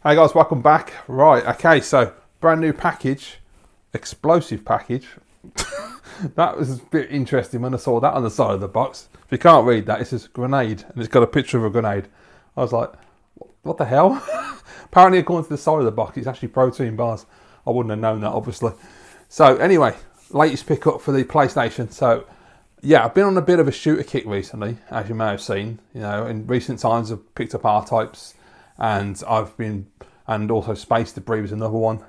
Hey guys, welcome back. Right, okay, so brand new package, explosive package. That was a bit interesting when I saw that on the side of the box. If you can't read that, it says grenade, and it's got a picture of a grenade. I was like, what the hell? Apparently, according to the side of the box, it's actually protein bars. I wouldn't have known that, obviously. So anyway, latest pickup for the PlayStation. So yeah, I've been on a bit of a shooter kick recently, as you may have seen. You know, in recent times, I've picked up R-Types, and and also Space Debris was another one.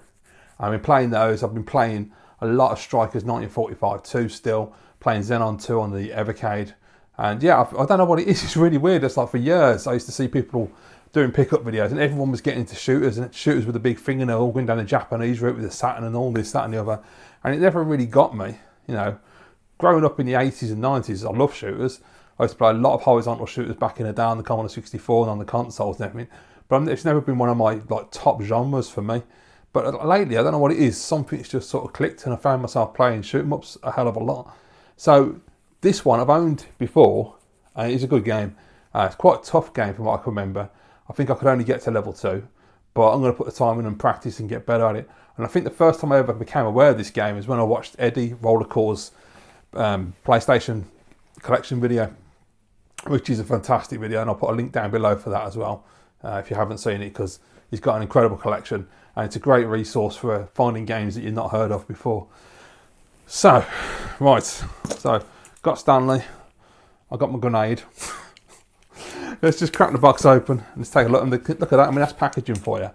I've been playing those. I've been playing a lot of Strikers 1945 2 still, playing Xenon 2 on the Evercade. And yeah, I don't know what it is. It's really weird. It's like for years, I used to see people doing pickup videos and everyone was getting into shooters, and shooters with a big fingernail, all going down the Japanese route with the Saturn and all this, that and the other. And it never really got me, you know. Growing up in the 80s and 90s, I love shooters. I used to play a lot of horizontal shooters back in the day on the Commodore 64 and on the consoles and everything. But it's never been one of my top genres for me. But lately, I don't know what it is. Something's just sort of clicked, and I found myself playing shoot 'em ups a hell of a lot. So this one I've owned before, and it's a good game. It's quite a tough game from what I can remember. I think I could only get to level 2, but I'm going to put the time in and practice and get better at it. And I think the first time I ever became aware of this game is when I watched Eddie Rollercore's PlayStation Collection video, which is a fantastic video, and I'll put a link down below for that as well if you haven't seen it, because he's got an incredible collection and it's a great resource for finding games that you've not heard of before. So, right, so got Stanley, I got my grenade. Let's just crack the box open and let's take a look. And look at that. I mean, that's packaging for you.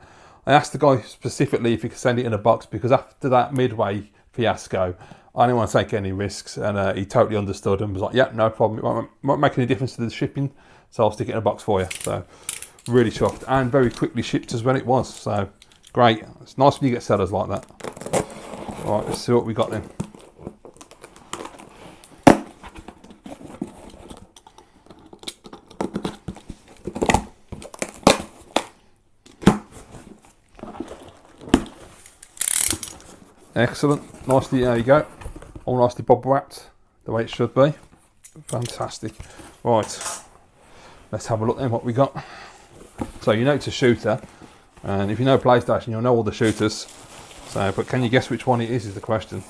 I asked the guy specifically if he could send it in a box, because after that Midway fiasco, I didn't want to take any risks, and he totally understood and was like, yeah, no problem. It won't make any difference to the shipping, so I'll stick it in a box for you. So really chuffed, and very quickly shipped as well it was. So great. It's nice when you get sellers like that. All right, let's see what we got then. Excellent, nicely, there you go, all nicely bubble wrapped, the way it should be. Fantastic. Right, let's have a look then what we got. So you know it's a shooter, and if you know PlayStation, you'll know all the shooters. So, but can you guess which one it is the question.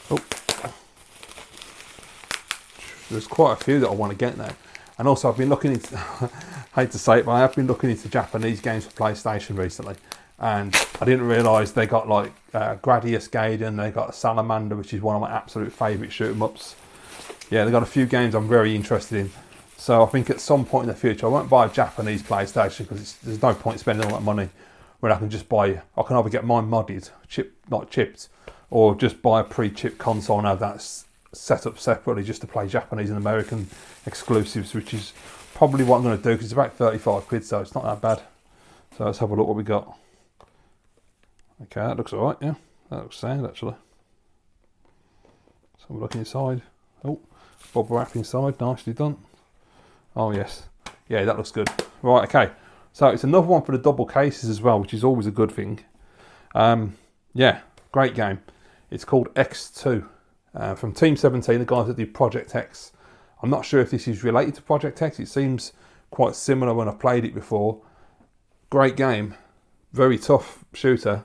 Oh, there's quite a few that I want to get now. And also I've been looking into, I hate to say it, but I have been looking into Japanese games for PlayStation recently. And I didn't realise they got like Gradius Gaiden, they got Salamander, which is one of my absolute favourite shoot 'em ups. Yeah, they've got a few games I'm very interested in. So I think at some point in the future, I won't buy a Japanese PlayStation, because there's no point spending all that money when I can just buy, I can either get mine modded, not chipped, or just buy a pre-chipped console and have that set up separately just to play Japanese and American exclusives, which is probably what I'm going to do, because it's about 35 quid, so it's not that bad. So let's have a look what we got. Okay, that looks alright, yeah. That looks sound actually. So we're looking inside. Oh, bubble wrap inside, nicely done. Oh yes, yeah, that looks good. Right, okay. So it's another one for the double cases as well, which is always a good thing. Yeah, great game. It's called X2. From Team 17, the guys that did Project X. I'm not sure if this is related to Project X. It seems quite similar when I played it before. Great game. Very tough shooter.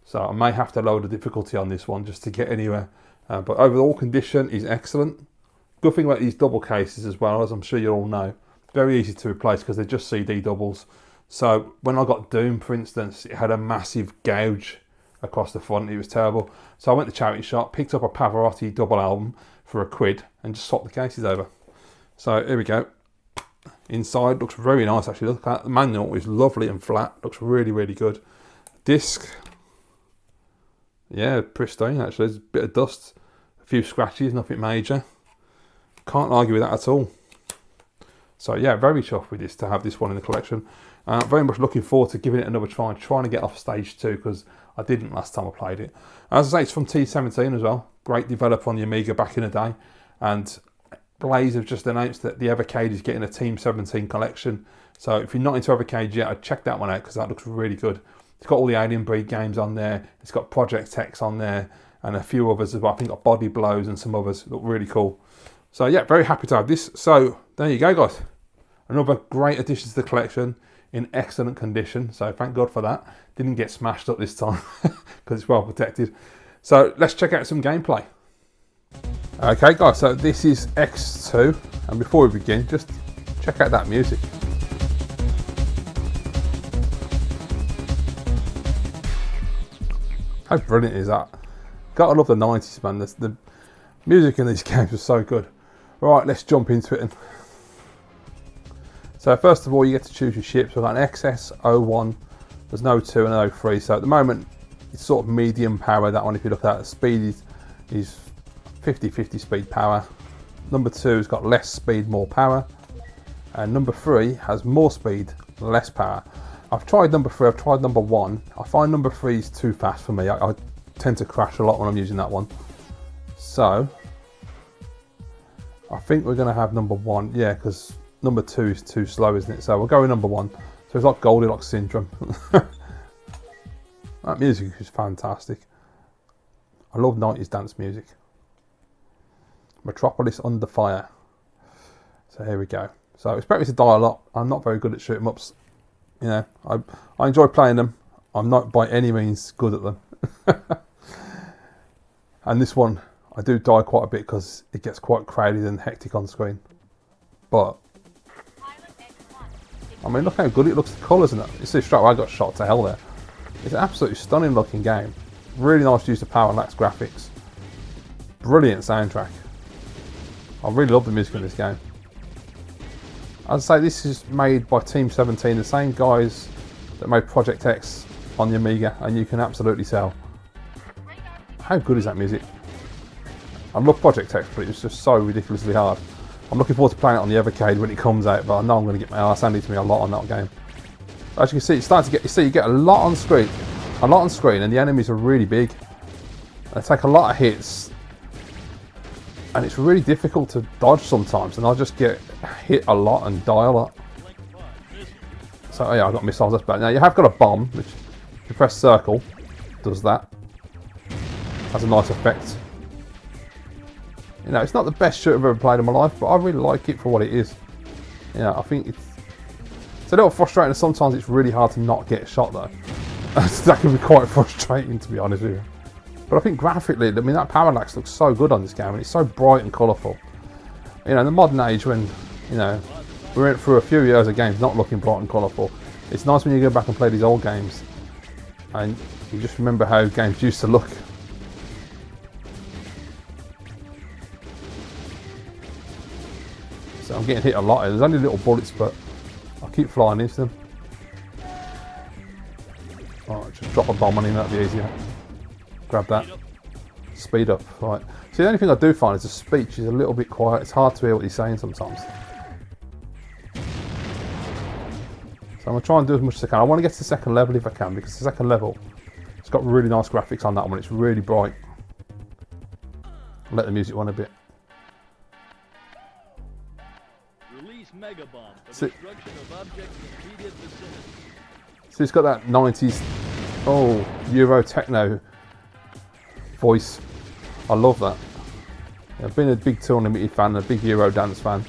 So I may have to lower the difficulty on this one just to get anywhere. But overall condition is excellent. Good thing about these double cases as well, as I'm sure you all know, very easy to replace because they're just CD doubles. So when I got Doom, for instance, it had a massive gouge across the front. It was terrible. So I went to charity shop, picked up a Pavarotti double album for £1 and just swapped the cases over. So here we go. Inside looks very nice actually. Look at the manual, is lovely and flat. Looks really, really good. Disc, yeah, pristine actually. There's a bit of dust, a few scratches, nothing major. Can't argue with that at all. So yeah, very chuffed with this to have this one in the collection. Very much looking forward to giving it another try, trying to get off stage 2, because I didn't last time I played it. As I say, it's from T17 as well. Great developer on the Amiga back in the day. And Blaze have just announced that the Evercade is getting a Team 17 collection. So if you're not into Evercade yet, I'd check that one out, because that looks really good. It's got all the Alien Breed games on there. It's got Project X on there and a few others as well. I think got Body Blows and some others. Look really cool. So yeah, very happy to have this. So there you go, guys. Another great addition to the collection in excellent condition. So thank God for that. Didn't get smashed up this time because it's well protected. So let's check out some gameplay. Okay, guys, so this is X2. And before we begin, just check out that music. How brilliant is that? Gotta love the 90s, man. The music in these games was so good. Right, let's jump into it. So first of all, you get to choose your ships. We've got an XS, O1, there's no 2 and no 3. So at the moment, it's sort of medium power, that one. If you look at the speed, is 50-50 speed power. Number 2 has got less speed, more power. And number 3 has more speed, less power. I've tried number 3, I've tried number 1. I find number 3 is too fast for me. I tend to crash a lot when I'm using that one. So, I think we're going to have number 1. Yeah, because number 2 is too slow, isn't it? So we'll go with number 1. So it's like Goldilocks syndrome. That music is fantastic. I love 90s dance music. Metropolis Under Fire. So here we go. So expect me to die a lot. I'm not very good at shoot 'em ups. You know, I enjoy playing them. I'm not by any means good at them. And this one, I do die quite a bit because it gets quite crowded and hectic on screen. But I mean, look how good it looks. The colours and that. You see straight away I got shot to hell there. It's an absolutely stunning looking game. Really nice use of parallax graphics. Brilliant soundtrack. I really love the music in this game. I'd say this is made by Team 17, the same guys that made Project X on the Amiga, and you can absolutely tell. How good is that music? I love Project X, but it's just so ridiculously hard. I'm looking forward to playing it on the Evercade when it comes out, but I know I'm going to get my arse handed to me a lot on that game. As you can see, it's starting to get, you get a lot on screen, and the enemies are really big. They take a lot of hits, and it's really difficult to dodge sometimes, and I just get hit a lot and die a lot. So yeah, I've got missiles, that's bad. Now you have got a bomb, which if you press circle, does that. Has a nice effect. You know, it's not the best shooter I've ever played in my life, but I really like it for what it is. You know, I think it's a little frustrating, and sometimes it's really hard to not get shot though. That can be quite frustrating, to be honest with you. But I think graphically, I mean, that parallax looks so good on this game, and it's so bright and colourful. You know, in the modern age when, you know, we went through a few years of games not looking bright and colourful, it's nice when you go back and play these old games, and you just remember how games used to look. So I'm getting hit a lot. There's only little bullets, but I'll keep flying into them. Alright, just drop a bomb on him, that'll be easier. Grab that. Speed up. Right. See, the only thing I do find is the speech is a little bit quiet. It's hard to hear what he's saying sometimes. So I'm going to try and do as much as I can. I want to get to the second level if I can, because the second level, it's got really nice graphics on that one. It's really bright. I'll let the music run a bit. Release Megabomb for destruction of objects in immediate vicinity. So it's got that 90s, Euro techno voice. I love that. I've been a big 2 Unlimited fan, a big Euro dance fan.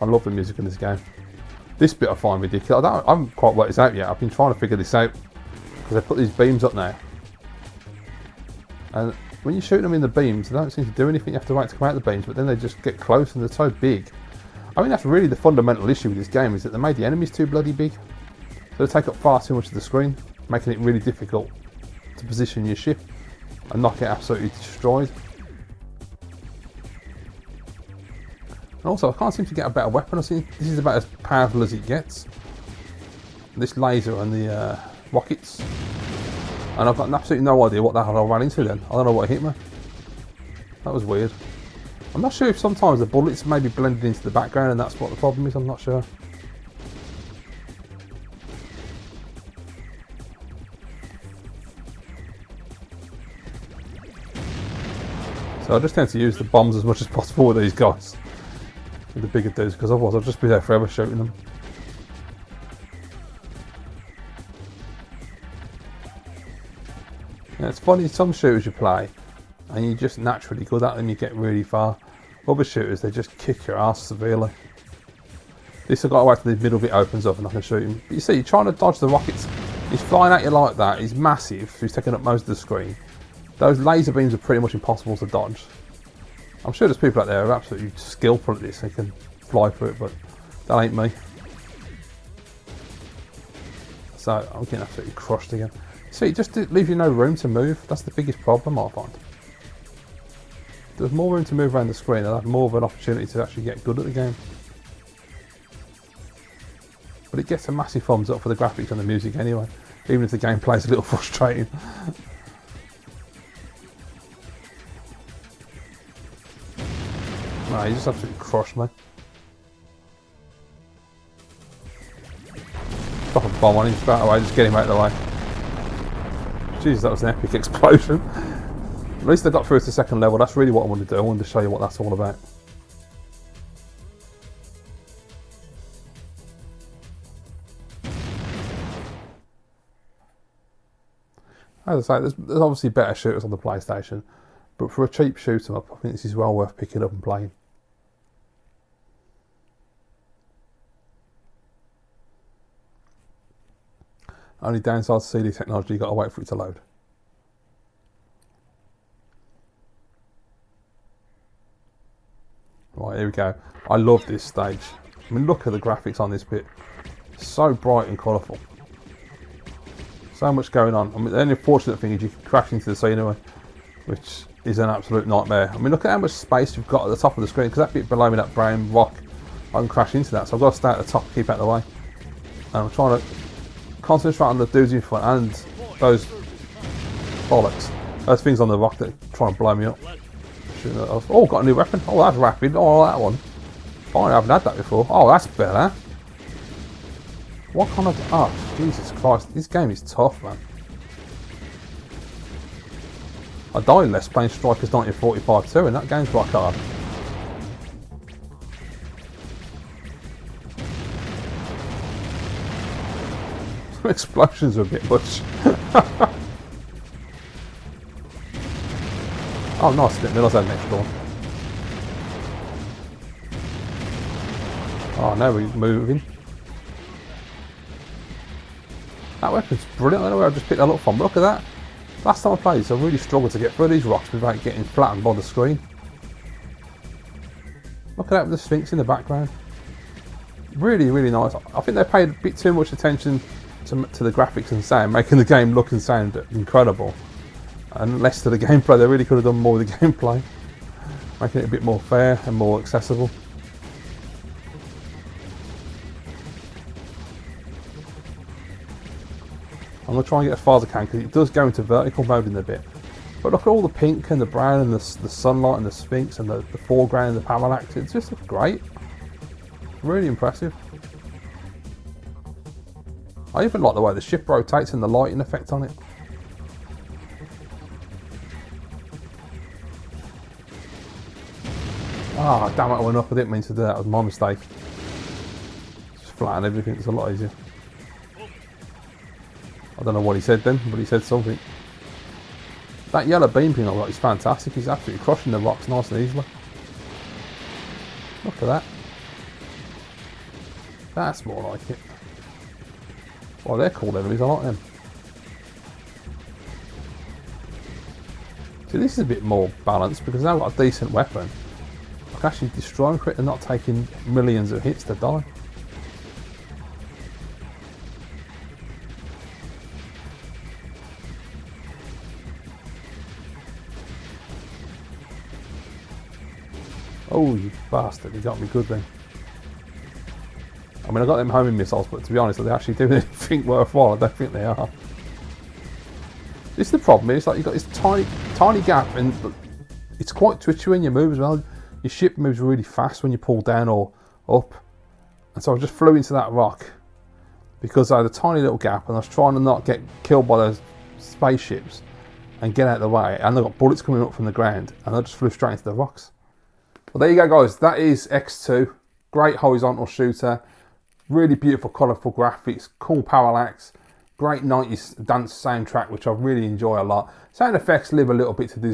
I love the music in this game. This bit I find ridiculous. I haven't quite worked this out yet. I've been trying to figure this out because they put these beams up now. And when you shoot them in the beams, they don't seem to do anything. You have to wait to come out of the beams, but then they just get close and they're so big. I mean, that's really the fundamental issue with this game, is that they made the enemies too bloody big. So they take up far too much of the screen, making it really difficult to position your ship and not get absolutely destroyed. And also, I can't seem to get a better weapon. I think this is about as powerful as it gets. This laser and the rockets. And I've got absolutely no idea what the hell I ran into then. I don't know what hit me. That was weird. I'm not sure if sometimes the bullets may be blended into the background and that's what the problem is. I'm not sure. So I just tend to use the bombs as much as possible with these guys. With the bigger dudes, because otherwise I'll just be there forever shooting them. Yeah, it's funny, some shooters you play and you're just naturally good at them, you get really far. Other shooters, they just kick your ass severely. This I got to wait till the middle bit opens up and I can shoot him. But you see, you're trying to dodge the rockets. He's flying at you like that. He's massive, so he's taking up most of the screen. Those laser beams are pretty much impossible to dodge. I'm sure there's people out there who are absolutely skillful at this and can fly through it, but that ain't me. So I'm getting absolutely crushed again. See, it just leaves you no room to move. That's the biggest problem I find. If there's more room to move around the screen, I'll have more of an opportunity to actually get good at the game. But it gets a massive thumbs up for the graphics and the music anyway, even if the gameplay is a little frustrating. No, he just absolutely crushed me. Drop a bomb on him straight away, just get him out of the way. Jesus, that was an epic explosion. At least I got through to the second level. That's really what I wanted to do. I wanted to show you what that's all about. As I say, there's obviously better shooters on the PlayStation, but for a cheap shoot 'em up, I think this is well worth picking up and playing. Only downside to CD technology, you've got to wait for it to load. Right, here we go. I love this stage. I mean, look at the graphics on this bit. So bright and colourful. So much going on. I mean, the only unfortunate thing is you can crash into the scenery, which is an absolute nightmare. I mean, look at how much space you've got at the top of the screen, because that bit below me, that brown rock, I can crash into that. So I've got to stay at the top, keep out of the way. And I'm trying to concentrate on the dudes in front and those bollocks. Those things on the rock that are trying to blow me up. Oh, got a new weapon. Oh, that's rapid. Oh, that one. Fine, I haven't had that before. Oh, that's better. What kind of... Oh, Jesus Christ. This game is tough, man. I died less playing Strikers 1945 too, and that game's rock hard. Some explosions are a bit much. Oh, nice. Didn't realise I had next door. Oh, now we're moving. That weapon's brilliant. I don't know where I just picked that up from. Look at that. Last time I played this, I really struggled to get through these rocks without getting flattened by the screen. Look at that with the Sphinx in the background. Really, really nice. I think they paid a bit too much attention to the graphics and sound, making the game look and sound incredible. And less to the gameplay. They really could have done more with the gameplay, making it a bit more fair and more accessible. I'm going to try and get as far as I can because it does go into vertical mode in a bit. But look at all the pink and the brown and the sunlight and the Sphinx and the foreground and the parallax. It just looks great. Really impressive. I even like the way the ship rotates and the lighting effect on it. Ah, damn it, I went up. I didn't mean to do that. It was my mistake. Just flatten everything. It's a lot easier. I don't know what he said then, but he said something. That yellow beam thing I've got is fantastic. He's absolutely crushing the rocks nice and easily. Look at that. That's more like it. Well, they're cool enemies. I like them. See, this is a bit more balanced because now I've got a decent weapon. I can actually destroy them quick and not taking millions of hits to die. Oh, you bastard, you got me good then. I mean, I got them homing missiles, but to be honest, are they actually doing anything worthwhile? I don't think they are. This is the problem, it's like you've got this tiny gap, and it's quite twitchy when you move as well. Your ship moves really fast when you pull down or up. And so I just flew into that rock because I had a tiny little gap and I was trying to not get killed by those spaceships and get out of the way. And I got bullets coming up from the ground and I just flew straight into the rocks. Well, there you go, guys. That is X2. Great horizontal shooter. Really beautiful, colourful graphics. Cool parallax. Great 90s dance soundtrack, which I really enjoy a lot. Sound effects leave a little bit to be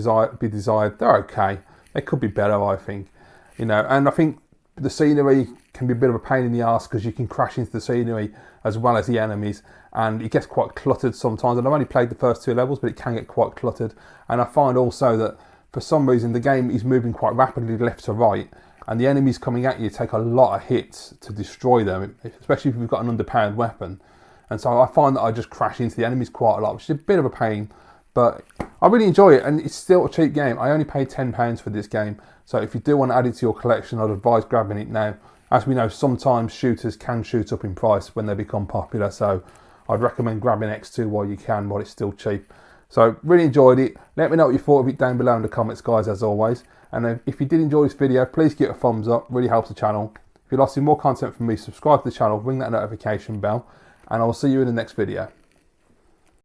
desired. They're okay. They could be better, I think. you know. And I think the scenery can be a bit of a pain in the arse because you can crash into the scenery as well as the enemies, and it gets quite cluttered sometimes. And I've only played the first 2 levels, but it can get quite cluttered. And I find also that for some reason the game is moving quite rapidly left to right, and the enemies coming at you take a lot of hits to destroy them, especially if you've got an underpowered weapon. And so I find that I just crash into the enemies quite a lot, which is a bit of a pain, but I really enjoy it, and it's still a cheap game. I only paid £10 for this game, so if you do want to add it to your collection, I'd advise grabbing it now. As we know, sometimes shooters can shoot up in price when they become popular, so I'd recommend grabbing X2 while you can, while it's still cheap. So really enjoyed it. Let me know what you thought of it down below in the comments, guys, as always. And if you did enjoy this video, please give it a thumbs up, really helps the channel. If you'd like to see more content from me, subscribe to the channel, ring that notification bell, and I'll see you in the next video.